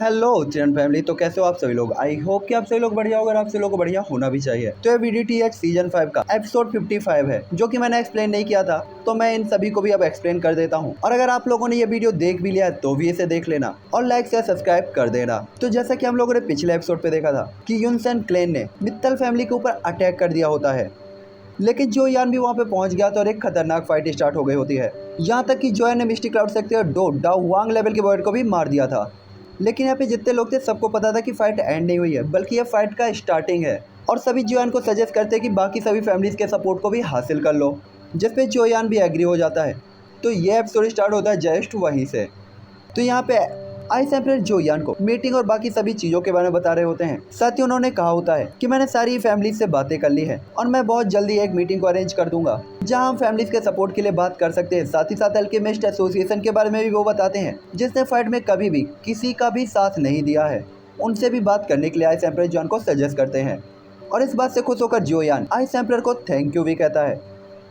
Hello Chiran family. तो कैसे हो आप सभी लोग? आई होप कि आप सभी लोग बढ़िया होगा और आप सभी लोगों को बढ़िया होना भी चाहिए। तो ये VDTH सीजन 5 का एपिसोड 55 है, जो कि मैंने एक्सप्लेन नहीं किया था, तो मैं इन सभी को भी अब एक्सप्लेन कर देता हूँ। और अगर आप लोगों ने ये वीडियो देख भी लिया है तो भी इसे देख लेना और लाइक से सब्सक्राइब कर देना। तो जैसा कि हम लोगों ने पिछले एपिसोड पे देखा था कि युनसेन क्लैन ने मित्तल फैमिली के ऊपर अटैक कर दिया होता है, लेकिन जो यान भी वहाँ पे पहुंच गया था और एक खतरनाक फाइट स्टार्ट हो गई होती है। यहाँ तक कि जोयान ने मिस्टिक क्लाउड सेक्टर और डो डाउ वांग लेवल के बॉयड को भी मार दिया था। लेकिन यहाँ पे जितने लोग थे सबको पता था कि फाइट एंड नहीं हुई है, बल्कि यह फाइट का स्टार्टिंग है। और सभी जोयान को सजेस्ट करते हैं कि बाकी सभी फैमिलीज के सपोर्ट को भी हासिल कर लो, जिसपे जोयान भी एग्री हो जाता है। तो ये एपिसोड स्टार्ट होता है जस्ट वहीं से। तो यहाँ पे आइस एम्परर जोयान को मीटिंग और बाकी सभी चीज़ों के बारे में बता रहे होते हैं। साथ ही उन्होंने कहा होता है कि मैंने सारी फैमिली से बातें कर ली है और मैं बहुत जल्दी एक मीटिंग को अरेंज कर दूंगा, जहां हम फैमिलीज के सपोर्ट के लिए बात कर सकते हैं। साथ ही साथ अल्केमिस्ट एसोसिएशन के बारे में भी वो बताते हैं, जिसने फाइट में कभी भी किसी का भी साथ नहीं दिया है। उनसे भी बात करने के लिए आइस एम्परर जोयान को सजेस्ट करते हैं। और इस बात से खुश होकर जोयान आइस एम्परर को थैंक यू भी कहता है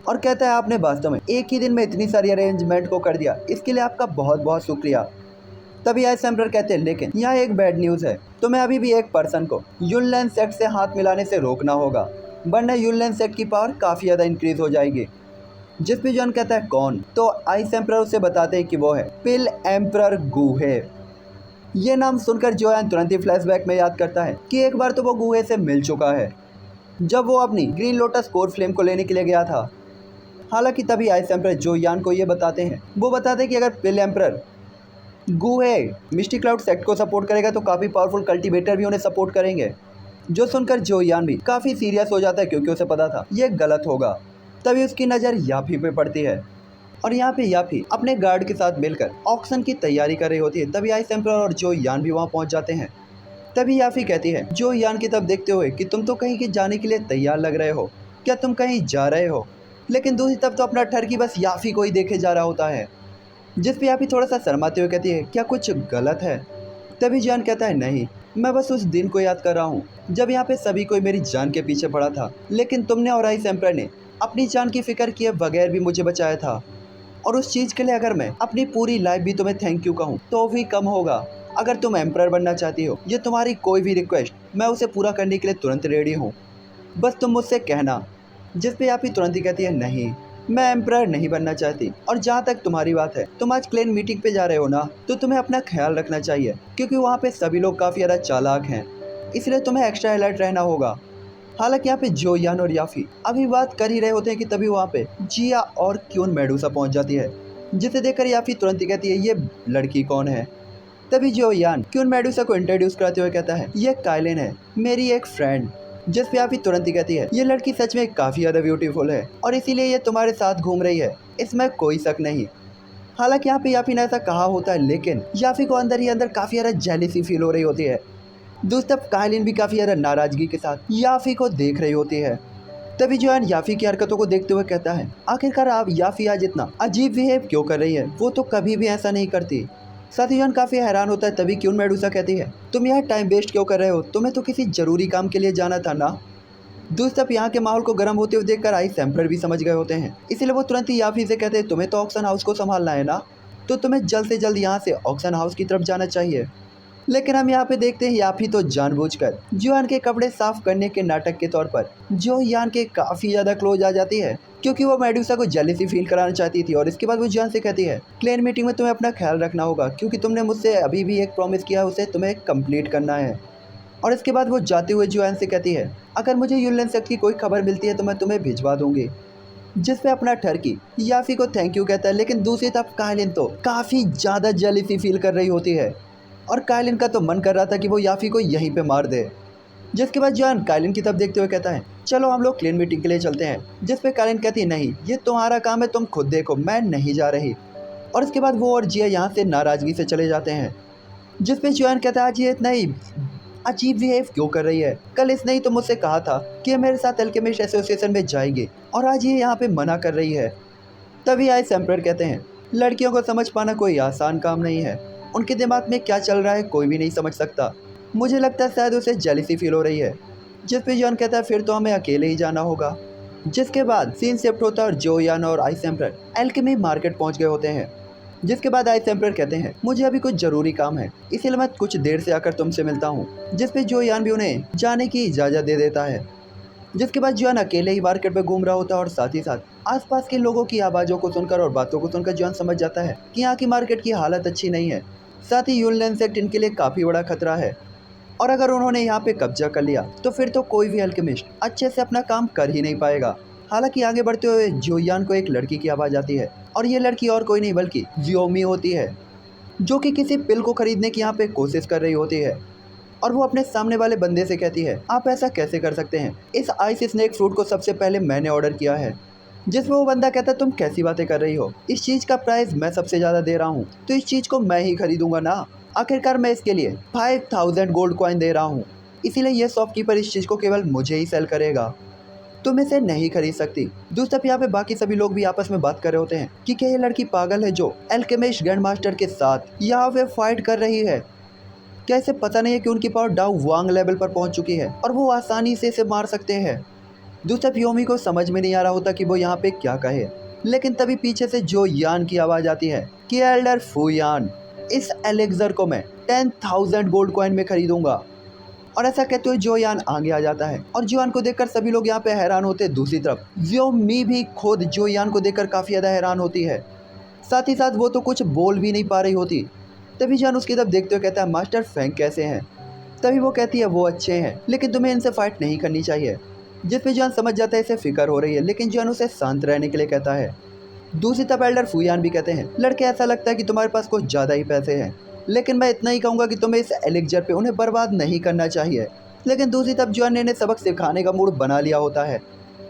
और कहता है आपने वास्तव में एक ही दिन में इतनी सारी अरेंजमेंट को कर दिया, इसके लिए आपका बहुत बहुत शुक्रिया। तभी आइस एम्परर कहते हैं लेकिन यहाँ एक बैड न्यूज़ है, तुम्हें अभी भी एक पर्सन को यूनलैंड सेक्ट से हाथ मिलाने से रोकना होगा, वरना यूनलैंड सेक्ट की पावर काफ़ी ज़्यादा इंक्रीज हो जाएगी। जिस पे जॉन कहता है कौन, तो आइस एम्परर उसे बताते हैं कि वो है पिल एम्परर गुहे। ये नाम सुनकर जोयान तुरंत ही फ्लैशबैक में याद करता है कि एक बार तो वो गुहे से मिल चुका है, जब वो अपनी ग्रीन लोटस कोर फ्लेम को लेने के लिए गया था। हालांकि तभी आइस एम्परर जोयान को ये बताते हैं, वो बताते हैं कि अगर पिल एम्परर गुहे मिस्टिक क्लाउड सेक्ट को सपोर्ट करेगा तो काफ़ी पावरफुल कल्टीवेटर भी उन्हें सपोर्ट करेंगे। जो सुनकर जोयान भी काफ़ी सीरियस हो जाता है, क्योंकि उसे पता था ये गलत होगा। तभी उसकी नज़र याफी पे पड़ती है और यहाँ पे याफी अपने गार्ड के साथ मिलकर ऑक्शन की तैयारी कर रही होती है। तभी आइस एम्परर और जोयान भी वहाँ पहुँच जाते हैं। तभी याफी कहती है जोयान की तरफ देखते हुए कि तुम तो कहीं के जाने के लिए तैयार लग रहे हो, क्या तुम कहीं जा रहे हो? लेकिन दूसरी तरफ तो अपना ठरकी बस याफी को ही देखे जा रहा होता है। जिस पे याफी थोड़ा सा शर्माते हुए कहती है क्या कुछ गलत है? तभी जान कहता है नहीं, मैं बस उस दिन को याद कर रहा हूँ जब यहाँ पे सभी कोई मेरी जान के पीछे पड़ा था, लेकिन तुमने और आइस एम्परर ने अपनी जान की फिक्र किए बगैर भी मुझे बचाया था। और उस चीज़ के लिए अगर मैं अपनी पूरी लाइफ भी तुम्हें थैंक यू कहूँ तो भी कम होगा। अगर तुम एम्परर बनना चाहती हो, ये तुम्हारी कोई भी रिक्वेस्ट मैं उसे पूरा करने के लिए तुरंत रेडी हूँ, बस तुम मुझसे कहना। जिस पे याफी तुरंत ही कहती है नहीं, मैं एम्परर नहीं बनना चाहती। और जहाँ तक तुम्हारी बात है, तुम आज क्लैन मीटिंग पे जा रहे हो ना, तो तुम्हें अपना ख्याल रखना चाहिए, क्योंकि वहाँ पे सभी लोग काफ़ी ज़्यादा चालाक हैं, इसलिए तुम्हें एक्स्ट्रा अलर्ट रहना होगा। हालांकि यहाँ पे जोयान और याफी अभी बात कर ही रहे होते हैं कि तभी वहाँ पे जिया और क्यून मेडूसा पहुँच जाती है, जिसे देखकर याफी तुरंत ही कहती है ये लड़की कौन है? तभी जोयान क्यून मेडूसा को इंट्रोड्यूस कराते हुए कहता है ये काइलिन है, मेरी एक फ्रेंड। जिस पे याफी तुरंत ही कहती है ये लड़की सच में काफ़ी ज़्यादा ब्यूटीफुल है और इसीलिए ये तुम्हारे साथ घूम रही है, इसमें कोई शक नहीं। हालांकि यहाँ पे याफी ने ऐसा कहा होता है, लेकिन याफी को अंदर ही अंदर काफ़ी ज़्यादा जेलिसी फील हो रही होती है। दूसरी तरफ काइलिन भी काफ़ी ज़्यादा नाराज़गी के साथ याफी को देख रही होती है। तभी जोयान याफी की हरकतों को देखते हुए कहता है आखिरकार आप याफी आज इतना अजीब बिहेव क्यों कर रही है, वो तो कभी भी ऐसा नहीं करती। साथ ही जोयान काफ़ी हैरान होता है। तभी क्यून मेडूसा कहती है तुम यहाँ टाइम वेस्ट क्यों कर रहे हो, तुम्हें तो किसी ज़रूरी काम के लिए जाना था ना। दूसरी तरफ यहाँ के माहौल को गर्म होते हुए देखकर आइस एम्परर भी समझ गए होते हैं, इसलिए वो तुरंत ही याफी से कहते हैं तुम्हें तो ऑक्शन हाउस को संभालना है ना, तो तुम्हें जल्द से जल्द यहाँ से ऑक्शन हाउस की तरफ जाना चाहिए। लेकिन हम यहाँ पे देखते हैं याफी तो जानबूझकर जोयान के कपड़े साफ करने के नाटक के तौर पर जोयान के काफ़ी ज़्यादा क्लोज आ जाती है, क्योंकि वो मेडूसा को जेलसी फील कराना चाहती थी। और इसके बाद वो जोयान से कहती है क्लैन मीटिंग में तुम्हें अपना ख्याल रखना होगा, क्योंकि तुमने मुझसे अभी भी एक प्रॉमिस किया है, उसे तुम्हें कंप्लीट करना है। और इसके बाद वो जाते हुए जोयान से कहती है अगर मुझे यूनलैंड सेक्ट की कोई खबर मिलती है तो मैं तुम्हें भिजवा दूंगी। जिस पे अपना ठरकी याफी को थैंक यू कहता है, लेकिन दूसरी तरफ काइलिन तो काफ़ी ज़्यादा जेलिसी फील कर रही होती है और काइलिन का तो मन कर रहा था कि वो याफी को यहीं पे मार दे। जिसके बाद जोयान काइलिन की तरफ देखते हुए कहता है चलो हम लोग क्लैन मीटिंग के लिए चलते हैं। जिस पे काइलिन कहती है नहीं, ये तुम्हारा काम है, तुम खुद देखो, मैं नहीं जा रही। और इसके बाद वो और जिया यहाँ से नाराज़गी से चले जाते हैं। जिस पे जोयान कहता है आज ये इतना ही अजीब बिहेव क्यों कर रही है, कल इसने ही तो मुझसे कहा था कि ये मेरे साथ अल्केमिस्ट एसोसिएशन में जाएगी और आज ये यहाँ पे मना कर रही है। तभी आइस एम्परर कहते हैं लड़कियों को समझ पाना कोई आसान काम नहीं है, उनके दिमाग में क्या चल रहा है कोई भी नहीं समझ सकता। मुझे लगता है शायद उसे जेलिसी फील हो रही है। जिस पे जोयान कहता है फिर तो हमें अकेले ही जाना होगा। जिसके बाद सीन शिफ्ट होता है और जोयान और आइस एम्परर एल्केमी मार्केट पहुँच गए होते हैं। जिसके बाद आइस एम्परर कहते हैं मुझे अभी कुछ जरूरी काम है, इसीलिए मैं कुछ देर से आकर तुमसे मिलता हूँ। जिस पे जो यान भी उन्हें जाने की इजाज़त दे देता है। जिसके बाद जुआन अकेले ही मार्केट में घूम रहा होता है और साथ ही साथ आसपास के लोगों की आवाज़ों को सुनकर और बातों को सुनकर जुआन समझ जाता है कि यहाँ की मार्केट की हालत अच्छी नहीं है। साथ ही यूनियन सेक्ट इनके लिए काफ़ी बड़ा खतरा है और अगर उन्होंने यहाँ पे कब्जा कर लिया तो फिर तो कोई भी अल्केमिस्ट अच्छे से अपना काम कर ही नहीं पाएगा। हालांकि आगे बढ़ते हुए जोयान को एक लड़की की आवाज़ आती है और ये लड़की और कोई नहीं बल्कि जियोमी होती है, जो कि किसी पिल को खरीदने की यहाँ पे कोशिश कर रही होती है। और वो अपने सामने वाले बंदे से कहती है आप ऐसा कैसे कर सकते हैं, इस आइस स्नेक फ्रूट को सबसे पहले मैंने ऑर्डर किया है। जिसमें वो बंदा कहता है तुम कैसी बातें कर रही हो, इस चीज़ का प्राइस मैं सबसे ज़्यादा दे रहा हूँ तो इस चीज़ को मैं ही खरीदूंगा ना। आखिरकार मैं इसके लिए 5000 गोल्ड कॉइन दे रहा हूँ, इसीलिए ये शॉपकीपर इस चीज़ को केवल मुझे ही सेल करेगा, तुम इसे नहीं खरीद सकती। दूसरी तरफ यहाँ पे बाकी सभी लोग भी आपस में बात कर रहे होते हैं कि क्या ये लड़की पागल है जो अल्केमिस्ट ग्रैंड मास्टर के साथ यहाँ पे फाइट कर रही है। क्या इसे पता नहीं है कि उनकी पावर डाउ वांग लेवल पर पहुंच चुकी है और वो आसानी से इसे मार सकते हैं। दूसरा योमी को समझ में नहीं आ रहा होता कि वो यहाँ पे क्या कहे, लेकिन तभी पीछे से जो यान की आवाज़ आती है कि एल्डर फुयान, इस एलेक्जर को मैं 10,000 गोल्ड कॉइन में खरीदूंगा। और ऐसा कहते हुए जो यान आगे आ जाता है और जोयान को देखकर सभी लोग यहाँ पे हैरान होते हैं। दूसरी तरफ योमी भी खुद जो यान को देखकर काफ़ी ज़्यादा हैरान होती है, साथ ही साथ वो तो कुछ बोल भी नहीं पा रही होती। तभी जान उसकी तरफ देखते हुए कहता है मास्टर फैंक कैसे हैं। तभी वो कहती है वो अच्छे हैं लेकिन तुम्हें इनसे फाइट नहीं करनी चाहिए। जिस पे जान समझ जाता है इसे फिक्र हो रही है, लेकिन जान उसे शांत रहने के लिए कहता है। दूसरी तरफ एल्डर फुयान भी कहते हैं लड़के ऐसा लगता है कि तुम्हारे पास कुछ ज़्यादा ही पैसे हैं, लेकिन मैं इतना ही कहूँगा कि तुम्हें इस एलेक्जर पे उन्हें बर्बाद नहीं करना चाहिए। लेकिन दूसरी तरफ जोयान ने इन्हें सबक सिखाने का मूड बना लिया होता है।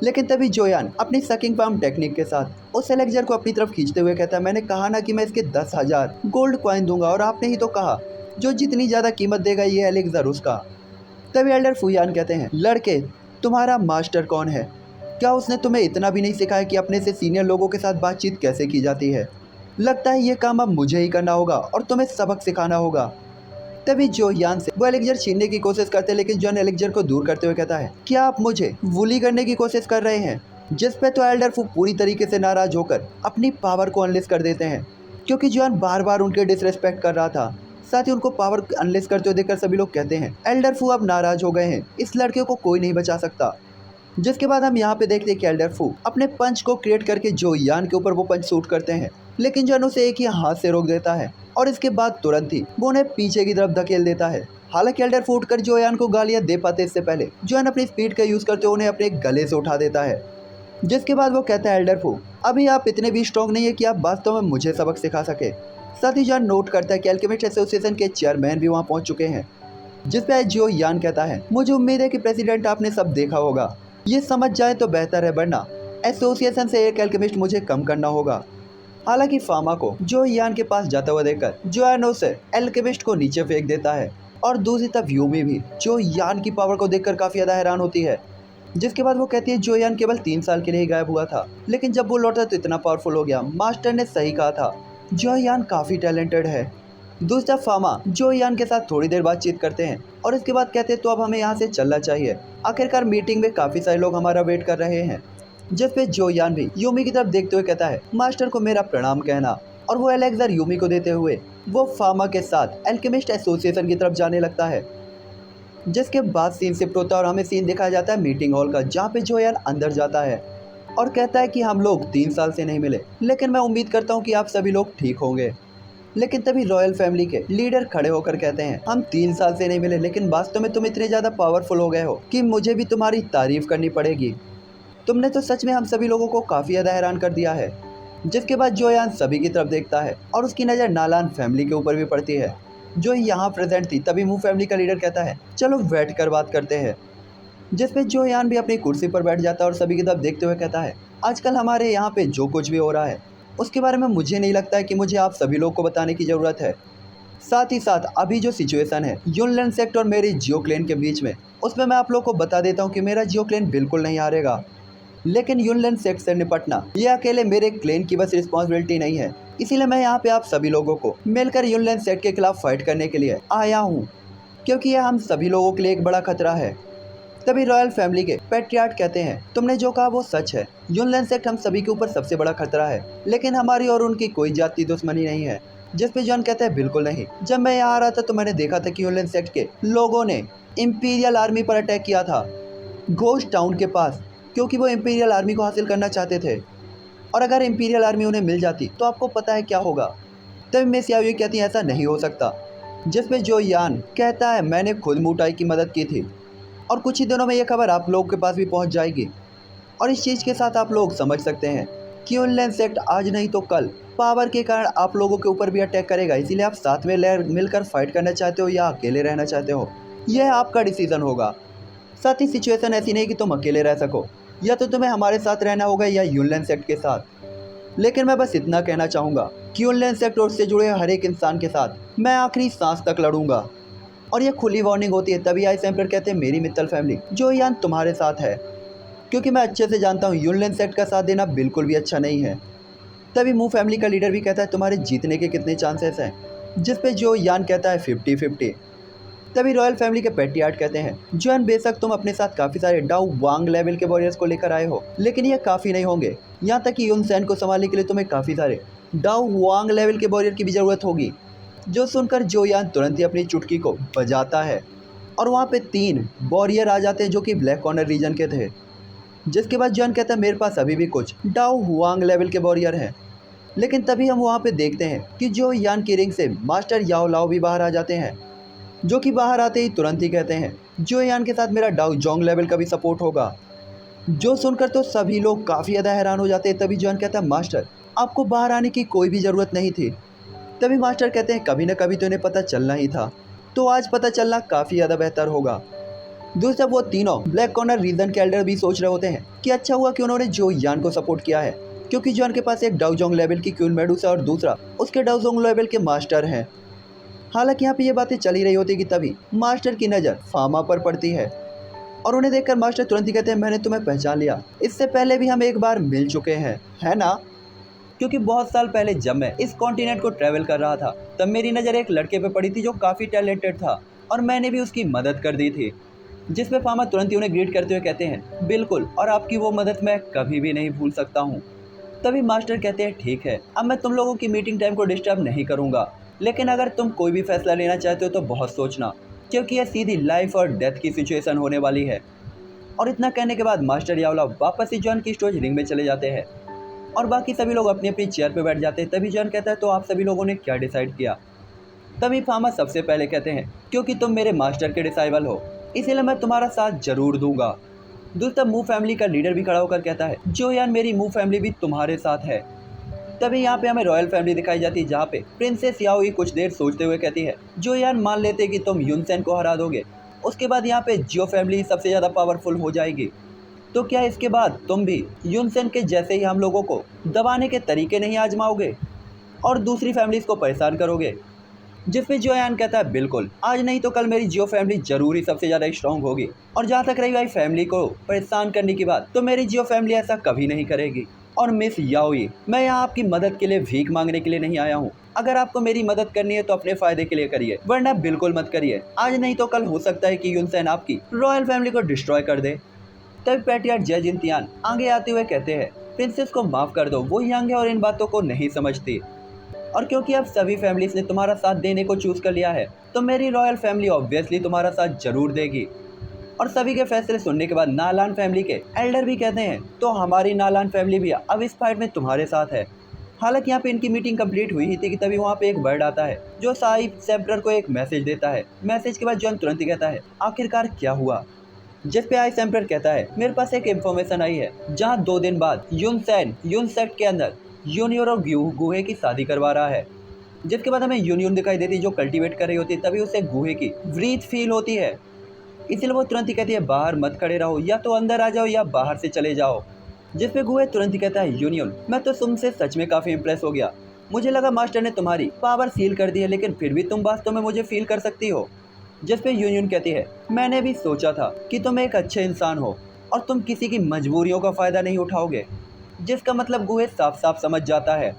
लेकिन तभी जोयान अपनी सकिंग फार्म टेक्निक के साथ उस एलेक्जर को अपनी तरफ खींचते हुए कहता है मैंने कहा ना कि मैं इसके 10,000 गोल्ड कॉइन दूंगा और आपने ही तो कहा जो जितनी ज़्यादा कीमत देगा ये एलेक्जर उसका। तभी एल्डर फुयान कहते हैं लड़के तुम्हारा मास्टर कौन है, क्या उसने तुम्हें इतना भी नहीं सिखाया कि अपने से सीनियर लोगों के साथ बातचीत कैसे की जाती है। लगता है ये काम अब मुझे ही करना होगा और तुम्हें सबक सिखाना होगा। तभी जो यान से वो एलेक्जर छीनने की कोशिश करते हैं, लेकिन जॉन एलेक्जर को दूर करते हुए कहता है क्या आप मुझे वूली करने की कोशिश कर रहे हैं। जिस पे तो एल्डर फू पूरी तरीके से नाराज होकर अपनी पावर को अनलिस्ट कर देते हैं, क्योंकि जॉन बार बार उनके डिसरेस्पेक्ट कर रहा था। साथ ही उनको पावर अनलिस्ट करते हुए देखकर सभी लोग कहते हैं एल्डर फू अब नाराज हो गए हैं, इस लड़के को कोई नहीं बचा सकता। जिसके बाद हम यहाँ पे देखते हैं कि एल्डर फू अपने पंच को क्रिएट करके जो यान के ऊपर वो पंच शूट करते हैं, लेकिन जॉन उसे एक ही हाथ से रोक देता है और इसके बाद तुरंत ही वो उन्हें पीछे की तरफ धकेल देता है। हालांकि एल्डर फू उठकर जो यान को गालियां दे पाते इससे पहले जॉन अपनी स्पीड का यूज करते हुए उन्हें अपने गले से उठा देता है। जिसके बाद वो कहता है एल्डर फू अभी आप इतने भी स्ट्रॉन्ग नहीं है कि आप वास्तव में मुझे सबक सिखा सके। साथ ही जॉन नोट करता है कि अल्केमिस्ट एसोसिएशन के चेयरमैन भी वहाँ पहुँच चुके हैं। जिस पे जो यान कहता है मुझे उम्मीद है कि प्रेसिडेंट आपने सब देखा होगा, ये समझ जाए तो बेहतर है, वरना एसोसिएशन से एक अल्केमिस्ट मुझे कम करना होगा। हालांकि फामा को जो यान के पास जाता हुआ देखकर जोयान उसे एल्केमिस्ट को नीचे फेंक देता है और दूसरी तरफ यूमी भी जो यान की पावर को देखकर काफी ज्यादा हैरान होती है। जिसके बाद वो कहती है जो यान केवल 3 साल के लिए गायब हुआ था, लेकिन जब वो लौटा तो इतना पावरफुल हो गया। मास्टर ने सही कहा था, जो यान काफी टैलेंटेड है। दूसरा फामा जो यान के साथ थोड़ी देर बातचीत करते हैं और इसके बाद कहते हैं तो अब हमें यहाँ से चलना चाहिए, आखिरकार मीटिंग में काफी सारे लोग हमारा वेट कर रहे हैं। जिस पे जो यान भी यूमी की तरफ देखते हुए कहता है मास्टर को मेरा प्रणाम कहना, और वो एलेक्जर यूमी को देते हुए वो फामा के साथ अल्केमिस्ट एसोसिएशन की तरफ जाने लगता है। जिसके बाद सीन शिफ्ट होता है और हमें सीन दिखाया जाता है मीटिंग हॉल का, जहाँ पे जो यान अंदर जाता है और कहता है कि हम लोग 3 साल से नहीं मिले, लेकिन मैं उम्मीद करता हूँ कि आप सभी लोग ठीक होंगे। लेकिन तभी रॉयल फैमिली के लीडर खड़े होकर कहते हैं हम 3 साल से नहीं मिले, लेकिन वास्तव में तुम इतने ज़्यादा पावरफुल हो गए हो कि मुझे भी तुम्हारी तारीफ करनी पड़ेगी। तुमने तो सच में हम सभी लोगों को काफ़ी ज़्यादा हैरान कर दिया है। जिसके बाद जो यान सभी की तरफ देखता है और उसकी नज़र नालान फैमिली के ऊपर भी पड़ती है जो यहाँ प्रेजेंट थी। तभी मू फैमिली का लीडर कहता है चलो बैठ कर बात करते हैं। जिस पे जो यान भी अपनी कुर्सी पर बैठ जाता है और सभी की तरफ देखते हुए कहता है आजकल हमारे यहाँ पे जो कुछ भी हो रहा है उसके बारे में मुझे नहीं लगता है कि मुझे आप सभी लोग को बताने की ज़रूरत है। साथ ही साथ अभी जो सिचुएशन है यूनलैंड सेक्ट और मेरी जियो क्लेन के बीच में, उसमें मैं आप लोग को बता देता हूँ कि मेरा जियो क्लेन बिल्कुल नहीं हारेगा। लेकिन यूनलैंड सेक्ट से निपटना ये अकेले मेरे क्लेन की बस रिस्पॉन्सिबिलिटी नहीं है, इसीलिए मैं यहाँ पे आप सभी लोगों को मिलकर यूनलैंड सेक्ट के खिलाफ फाइट करने के लिए आया हूँ, क्योंकि यह हम सभी लोगों के लिए एक बड़ा खतरा है। तभी रॉयल फैमिली के पैट्रियार्ट कहते हैं, तुमने जो कहा वो सच है, यूनलैंड सेक्ट हम सभी के ऊपर सबसे बड़ा खतरा है, लेकिन हमारी और उनकी कोई जाति दुश्मनी नहीं है। जिस पे जॉन कहता है, बिल्कुल नहीं। जब मैं यहाँ आ रहा था तो मैंने देखा था कि यूनलैंड सेक्ट के लोगों ने इंपीरियल आर्मी पर अटैक किया था घोस्ट टाउन के पास, क्योंकि वो इंपीरियल आर्मी को हासिल करना चाहते थे, और अगर इंपीरियल आर्मी उन्हें मिल जाती तो आपको पता है क्या होगा। तभी मिस याओ कहती है, ऐसा नहीं हो सकता। जिसमें जो यान कहता है, मैंने खुद मुटाई की मदद की थी और कुछ ही दिनों में ये खबर आप लोगों के पास भी पहुंच जाएगी, और इस चीज़ के साथ आप लोग समझ सकते हैं कि यूनलैंड सेक्ट आज नहीं तो कल पावर के कारण आप लोगों के ऊपर भी अटैक करेगा। इसीलिए आप साथ में मिलकर फाइट करना चाहते हो या अकेले रहना चाहते हो, यह आपका डिसीजन होगा। साथ ही सिचुएशन ऐसी नहीं कि तुम अकेले रह सको, या तो तुम्हें हमारे साथ रहना होगा या यूनलैंड सेक्ट के साथ। लेकिन मैं बस इतना कहना चाहूँगा कि यूनलैंड सेक्ट और उससे जुड़े हर एक इंसान के साथ मैं आखिरी सांस तक लड़ूंगा। और ये खुली वार्निंग होती है। तभी आइस एम्परर कहते हैं, मेरी मित्तल फैमिली जो यान तुम्हारे साथ है, क्योंकि मैं अच्छे से जानता हूँ यूनलैंड सेक्ट का साथ देना बिल्कुल भी अच्छा नहीं है। तभी मू फैमिली का लीडर भी कहता है, तुम्हारे जीतने के कितने चांसेस हैं, जिस पे जो यान कहता है 50-50। तभी रॉयल फैमिली के पैट्रियार्ट कहते हैं, जोन बेशक तुम अपने साथ काफ़ी सारे डाउ वांग लेवल के वॉरियर्स को लेकर आए हो, लेकिन ये काफ़ी नहीं होंगे। यहाँ तक कि यून सैन को संभालने के लिए तुम्हें काफ़ी सारे डाउ वांग लेवल के वॉरियर की भी ज़रूरत होगी। जो सुनकर जो यान तुरंत ही अपनी चुटकी को बजाता है और वहाँ पे 3 वॉरियर आ जाते हैं जो कि ब्लैक कॉर्नर रीजन के थे। जिसके बाद जॉन कहता है, मेरे पास अभी भी कुछ डाउ हुआंग लेवल के वॉरियर हैं। लेकिन तभी हम वहाँ पे देखते हैं कि जो यान की रिंग से मास्टर याओ लाओ भी बाहर आ जाते हैं, जो कि बाहर आते ही तुरंत ही कहते हैं, जो यान के साथ मेरा डाउ जोंग लेवल का भी सपोर्ट होगा। जो सुनकर तो सभी लोग काफ़ी ज़्यादा हैरान हो जाते हैं। तभी जॉन कहता है, मास्टर आपको बाहर आने की कोई भी ज़रूरत नहीं थी। तभी मास्टर कहते हैं, कभी ना कभी तो इन्हें पता चलना ही था, तो आज पता चलना काफ़ी ज़्यादा बेहतर होगा। दूसरा, वो तीनों ब्लैक कॉर्नर रीजन के एल्डर भी सोच रहे होते हैं कि अच्छा हुआ कि उन्होंने जो यान को सपोर्ट किया है, क्योंकि जॉन के पास एक डाउजोंग लेवल की क्वीन मेडुसा और दूसरा उसके डाउजोंग लेवल के मास्टर हैं। हालांकि यहाँ पे ये बातें चली रही होती कि तभी मास्टर की नज़र फामा पर पड़ती है, और उन्हें देखकर मास्टर तुरंत ही कहते हैं, मैंने तुम्हें पहचान लिया, इससे पहले भी हम एक बार मिल चुके हैं, है ना? क्योंकि बहुत साल पहले जब मैं इस कॉन्टिनेंट को ट्रैवल कर रहा था, तब मेरी नज़र एक लड़के पे पड़ी थी जो काफ़ी टैलेंटेड था, और मैंने भी उसकी मदद कर दी थी। जिसमें फामा तुरंत ही उन्हें ग्रीट करते हुए कहते हैं, बिल्कुल, और आपकी वो मदद मैं कभी भी नहीं भूल सकता हूँ। तभी मास्टर कहते हैं, ठीक है, अब मैं तुम लोगों की मीटिंग टाइम को डिस्टर्ब नहीं करूँगा, लेकिन अगर तुम कोई भी फैसला लेना चाहते हो तो बहुत सोचना, क्योंकि यह सीधी लाइफ और डेथ की सिचुएशन होने वाली है। और इतना कहने के बाद मास्टर याओ लाओ वापस ही जॉन की स्टोरेज रिंग में चले जाते हैं, और बाकी सभी लोग अपनी अपनी चेयर पर बैठ जाते हैं। तभी जॉन कहता है, तो आप सभी लोगों ने क्या डिसाइड किया? तभी फामा सबसे पहले कहते हैं, क्योंकि तुम मेरे मास्टर के डिसाइबल हो, इसीलिए मैं तुम्हारा साथ जरूर दूंगा। दूसरा, मू फैमिली का लीडर भी खड़ा होकर कहता है, जो यान मेरी मू फैमिली भी तुम्हारे साथ है। तभी यहाँ पे हमें रॉयल फैमिली दिखाई जाती है, जहाँ पे प्रिंसेस याओई कुछ देर सोचते हुए कहती है, जो यान मान लेते कि तुम यूनसेन को हरा दोगे, उसके बाद यहाँ पे जियो फैमिली सबसे ज़्यादा पावरफुल हो जाएगी, तो क्या इसके बाद तुम भी यूनसेन के जैसे ही हम लोगों को दबाने के तरीके नहीं आजमाओगे और दूसरी फैमिलीज को परेशान करोगे? जिसमें जोयान कहता है, बिल्कुल, आज नहीं तो कल मेरी जियो फैमिली जरूर ही सबसे ज़्यादा स्ट्रॉन्ग होगी, और जहाँ तक रही भाई फैमिली को परेशान करने की बात, तो मेरी जियो फैमिली ऐसा कभी नहीं करेगी। और मिस याओई, मैं यहाँ आपकी मदद के लिए भीख मांगने के लिए नहीं आया हूँ। अगर आपको मेरी मदद करनी है तो अपने फायदे के लिए करिए, वरना बिल्कुल मत करिए। आज नहीं तो कल हो सकता है कि यूनसेन आपकी रॉयल फैमिली को डिस्ट्रॉय कर दे। तब पैट्रियार्ट जय जिनतियान आगे आते हुए कहते हैं, प्रिंसेस को माफ कर दो, वो यंग है और इन बातों को नहीं समझती, और क्योंकि अब सभी फैमिलीज ने तुम्हारा साथ देने को चूज कर लिया है, तो मेरी रॉयल फैमिली ऑब्वियसली तुम्हारा साथ जरूर देगी। और सभी के फैसले सुनने के बाद नालान फैमिली के एल्डर भी कहते हैं, तो हमारी नालान फैमिली भी अब इस फाइट में तुम्हारे साथ है। हालांकि यहाँ पे इनकी मीटिंग कंप्लीट हुई ही थी कि तभी वहाँ पे एक बर्ड आता है जो साहिब सेप्टर को एक मैसेज देता है। मैसेज के बाद जॉन तुरंत ही कहता है, आखिरकार क्या हुआ? जिस पे आइस एम्परर कहता है, मेरे पास एक इन्फॉर्मेशन आई है जहाँ 2 दिन बाद यूनसेन यून सेक्ट के अंदर यूनियर और गुहे की शादी करवा रहा है। जिसके बाद हमें यूनियन दिखाई देती है जो कल्टीवेट कर रही होती है। तभी उसे गुहे की ब्रीथ फील होती है, इसीलिए वो तुरंत ही कहती है, बाहर मत खड़े रहो, या तो अंदर आ जाओ या बाहर से चले जाओ। जिस पे गुहे तुरंत ही कहता है, यूनियन, मैं तो तुमसे सच में काफ़ी इंप्रेस हो गया। मुझे लगा मास्टर ने तुम्हारी पावर सील कर दी है, लेकिन फिर भी तुम वास्तव में मुझे फील कर सकती हो। जिस पे यूनियन कहती है, मैंने भी सोचा था कि तुम एक अच्छे इंसान हो और तुम किसी की मजबूरियों का फ़ायदा नहीं उठाओगे। जिसका मतलब गुहे साफ साफ समझ जाता है,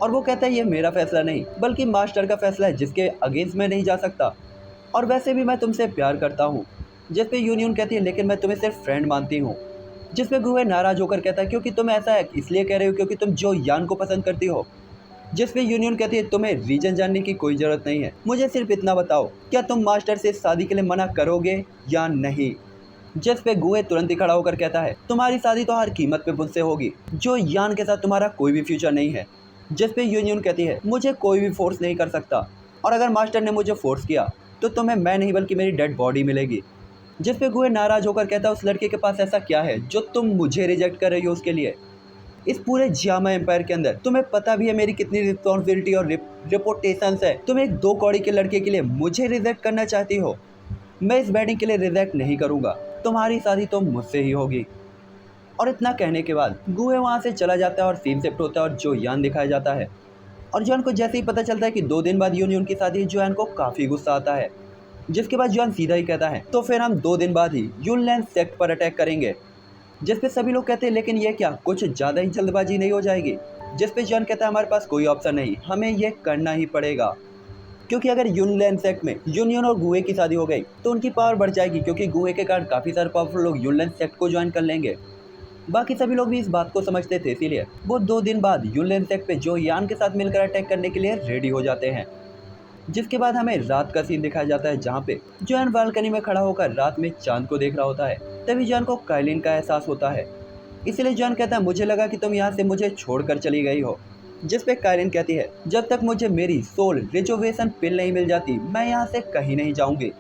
और वो कहता है, ये मेरा फैसला नहीं बल्कि मास्टर का फैसला है जिसके अगेंस्ट में नहीं जा सकता, और वैसे भी मैं तुमसे प्यार करता हूँ। जिस पे यूनियन कहती है लेकिन मैं तुम्हें सिर्फ फ्रेंड मानती हूँ। जिस पे गुहे नाराज होकर कहता है क्योंकि तुम ऐसा है इसलिए कह रहे हो क्योंकि तुम जो यान को पसंद करती हो। जिस पे यूनियन कहती है तुम्हें रीजन जानने की कोई जरूरत नहीं है, मुझे सिर्फ इतना बताओ क्या तुम मास्टर से शादी के लिए मना करोगे या नहीं। जिस पे गुहे तुरंत ही खड़ा होकर कहता है तुम्हारी शादी तो हर कीमत पे मुझसे होगी, जो यान के साथ तुम्हारा कोई भी फ्यूचर नहीं है। जिस पे यूनियन कहती है मुझे कोई भी फोर्स नहीं कर सकता, और अगर मास्टर ने मुझे फोर्स किया तो तुम्हें मैं नहीं बल्कि मेरी डेड बॉडी मिलेगी। जिस पे गुहे नाराज होकर कहता है उस लड़के के पास ऐसा क्या है जो तुम मुझे रिजेक्ट कर रही हो उसके लिए। इस पूरे जियामा एम्पायर के अंदर तुम्हें पता भी है मेरी कितनी रिस्पॉन्सिबिलिटी और रिपोर्टेशंस है, तुम एक 2 कौड़ी के लड़के के लिए मुझे रिजेक्ट करना चाहती हो। मैं इस वेडिंग के लिए रिजेक्ट नहीं करूंगा, तुम्हारी शादी तो मुझसे ही होगी। और इतना कहने के बाद गुहे वहाँ से चला जाता है और सीन शिफ्ट होता है और जो यान दिखाया जाता है। और जॉन को जैसे ही पता चलता है कि 2 दिन बाद यूनियन की शादी है, जोयान को काफ़ी गुस्सा आता है। जिसके बाद जॉन सीधा ही कहता है तो फिर हम 2 दिन बाद ही यूनलैंड सेक्ट पर अटैक करेंगे। जिस पे सभी लोग कहते हैं लेकिन ये क्या कुछ ज़्यादा ही जल्दबाजी नहीं हो जाएगी। जिस पे जॉन कहता है हमारे पास कोई ऑप्शन नहीं, हमें ये करना ही पड़ेगा, क्योंकि अगर यूनलैंड सेक्ट में यूनियन और गुहे की शादी हो गई तो उनकी पावर बढ़ जाएगी, क्योंकि गुहे के कारण काफ़ी सारे पावरफुल लोग यूनलैंड सेक्ट को ज्वाइन कर लेंगे। बाकी सभी लोग भी इस बात को समझते थे, इसीलिए वो 2 दिन बाद यूनलैंड सेक्ट पे जो यान के साथ मिलकर अटैक करने के लिए रेडी हो जाते हैं। जिसके बाद हमें रात का सीन दिखाया जाता है जहाँ पे जॉन बालकनी में खड़ा होकर रात में चांद को देख रहा होता है। तभी जॉन को काइलिन का एहसास होता है, इसलिए जॉन कहता है मुझे लगा कि तुम यहाँ से मुझे छोड़कर चली गई हो। जिस पे काइलिन कहती है जब तक मुझे मेरी सोल रिजर्वेशन पिल नहीं मिल जाती मैं यहाँ से कहीं नहीं जाऊँगी।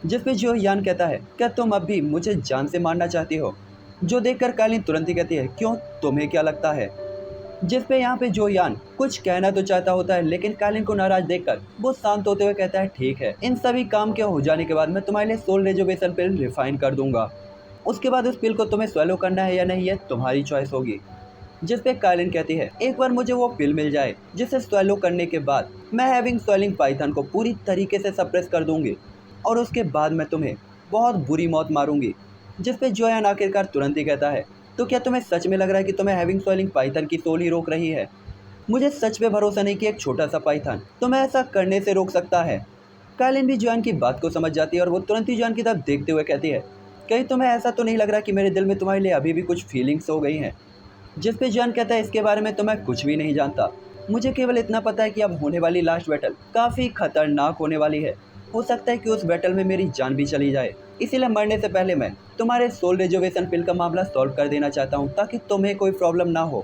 जिस पे जो यान कहता है क्या तुम अब भी मुझे जान से मारना चाहती हो, जो देखकर काइलिन तुरंत ही कहती है क्यों तुम्हें क्या लगता है। जिस पे यहाँ पे जो यान कुछ कहना तो चाहता होता है लेकिन काइलिन को नाराज देखकर वो शांत होते हुए कहता है ठीक है, इन सभी काम के हो जाने के बाद मैं तुम्हारे लिए सोल रिजर्वेशन पिल रिफाइन कर दूंगा, उसके बाद उस पिल को तुम्हें स्वेलो करना है या नहीं ये तुम्हारी चॉइस होगी। जिस पे काइलिन कहती है एक बार मुझे वो पिल मिल जाए जिसे स्वेलो करने के बाद मैं हैविंग स्वेलिंग पाइथन को पूरी तरीके से सप्रेस कर दूंगी और उसके बाद मैं तुम्हें बहुत बुरी मौत मारूंगी। जिस पे जोयान आखिरकार तुरंत ही कहता है तो क्या तुम्हें सच में लग रहा है कि तुम्हें हैविंग स्वेलिंग पाइथन की सोल ही रोक रही है। मुझे सच पे भरोसा नहीं कि एक छोटा सा पाइथन तुम्हें ऐसा करने से रोक सकता है। काइलिन भी जोयान की बात को समझ जाती है और वो तुरंत ही जोयान की तरफ देखते हुए कहती है कहीं तुम्हें ऐसा तो नहीं लग रहा कि मेरे दिल में तुम्हारे लिए अभी भी कुछ फीलिंग्स हो गई हैं। जिस पे जोयान कहता है इसके बारे में तो मैं कुछ भी नहीं जानता, मुझे केवल इतना पता है कि अब होने वाली लास्ट बैटल काफ़ी खतरनाक होने वाली है, हो सकता है कि उस बैटल में मेरी जान भी चली जाए, इसीलिए मरने से पहले मैं तुम्हारे सोल रिजर्वेशन पिल का मामला सॉल्व कर देना चाहता हूँ ताकि तुम्हें कोई प्रॉब्लम ना हो।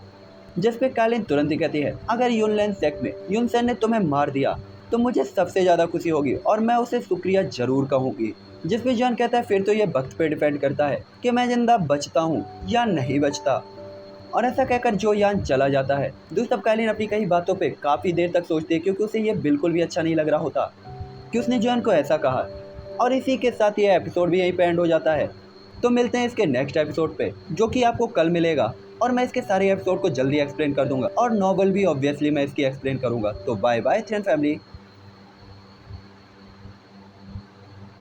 जिस पे काइलिन तुरंत ही कहती है अगर यूनलैंड सेक्ट में यूनसेन ने तुम्हें मार दिया तो मुझे सबसे ज़्यादा खुशी होगी और मैं उसे शुक्रिया जरूर कहूँगी। जिस पे जॉन कहता है फिर तो ये वक्त पे डिपेंड करता है कि मैं जिंदा बचता हूँ या नहीं बचता। और ऐसा कहकर जो यान चला जाता है। दोस्तों अब काइलिन अपनी कई बातों पे काफ़ी देर तक सोचती है क्योंकि उसे ये बिल्कुल भी अच्छा नहीं लग रहा होता कि उसने जॉन को ऐसा कहा। और इसी के साथ ये एपिसोड भी यहीं पे एंड हो जाता है। तो मिलते हैं इसके नेक्स्ट एपिसोड पे जो कि आपको कल मिलेगा और मैं इसके सारे एपिसोड को जल्दी एक्सप्लेन कर दूंगा और नॉवल भी ऑब्वियसली मैं इसकी एक्सप्लेन करूंगा। तो बाय बाय फ्रेंड फैमिली।